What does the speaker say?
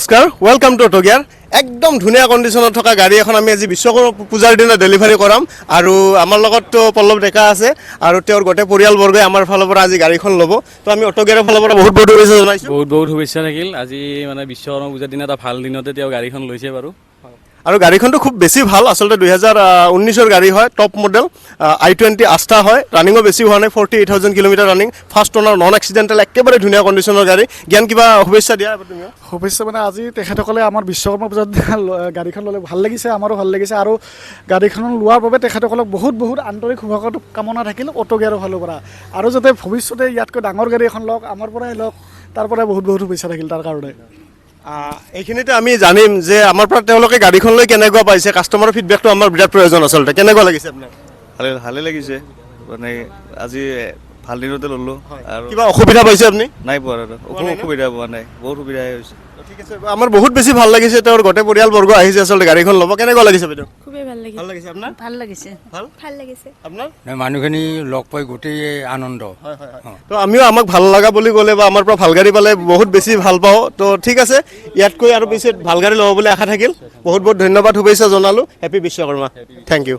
নমস্কাৰ welcome to auto gear একদম ধুনীয়া কণ্ডিশ্যনত থকা গাড়ী এখন আমি আজি বিশ্বকৰ্মা পূজাৰ দিনা ডেলিভাৰী কৰাম আৰু আমাৰ লগততো পল্লৱ ডেকা আছে আৰু তেওঁৰ গোটেই পৰিয়ালবৰ্গই আমাৰ ফালৰ পৰা আজি গাড়ীখন ল'ব তো আমি অটো গিয়াৰৰ ফালৰ পৰা বহুত শুভেচ্ছা জনাইছোঁ। বহুত শুভেচ্ছা থাকিল। আজি মানে বিশ্বকৰ্মা পূজাৰ দিনা এটা ভাল দিনতে তেওঁ গাড়ীখন লৈছে বাৰু। আৰু গাড়ীখনটো খুব বেছি ভাল, আচলতে 2019 গাড়ী হয়, টপ মডেল i20 আস্থা হয়, ৰানিঙো বেছি হোৱা নাই, 48,000 কিলোমিটাৰ ৰানিং, ফাৰ্ষ্ট অনাৰ, নন এক্সিডেণ্টেল, একেবাৰে ধুনীয়া কণ্ডিশ্যনৰ গাড়ী। জ্ঞান কিবা শুভেচ্ছা দিয়া তুমি? শুভেচ্ছা মানে আজি তেখেতসকলে আমাৰ বিশ্বকৰ্মা পূজাত গাড়ীখন ল'লে ভাল লাগিছে, আমাৰো ভাল লাগিছে আৰু গাড়ীখন লোৱাৰ বাবে তেখেতসকলক বহুত আন্তৰিক শুভকামনা থাকিল অটো গিয়াৰৰ ফালৰ পৰা, আৰু যাতে ভৱিষ্যতে ইয়াতকৈ ডাঙৰ গাড়ী এখন লওক, আমাৰ পৰাই লওক, তাৰ পৰাই বহুত শুভেচ্ছা থাকিল তাৰ কাৰণে। এইখিনিতে আমি জানিম যে আমাৰ পৰা তেওঁলোকে গাড়ীখন লৈ কেনেকুৱা পাইছে, কাষ্টমাৰৰ ফিডবেকটো আমাৰ বিৰাট প্ৰয়োজন আচলতে। কেনেকুৱা লাগিছে আপোনাৰ? ভালে লাগিছে, মানে আজি ভাল দিনতে ল'লোঁ। আৰু কিবা অসুবিধা পাইছে আপুনি? নাই পোৱা দাদা, অসুবিধা পোৱা নাই, বহুত সুবিধাই হৈছে। ঠিক আছে, আমাৰ বহুত বেছি ভাল লাগিছে, তেওঁৰ গোটেই পৰিয়ালবৰ্গ আহিছে আচলতে গাড়ীখন ল'ব। কেনেকুৱা লাগিছে বাইদেউ? খুবেই ভাল লাগিছে। ভাল লাগিছে আপোনাৰ? ভাল লাগিছে। ভাল লাগিছে আপোনাৰ? মানুহখিনি লগ পাই গোটেই আনন্দ। তো আমিও আমাক ভাল লগা বুলি ক'লে বা আমাৰ পৰা ভাল গাড়ী পালে বহুত বেছি ভাল পাওঁ। তো ঠিক আছে, ইয়াতকৈ আৰু পিছত ভাল গাড়ী ল'ব বুলি আশা থাকিল। বহুত ধন্যবাদ, শুভেচ্ছা জনালোঁ। Happy Vishwakarma, thank U.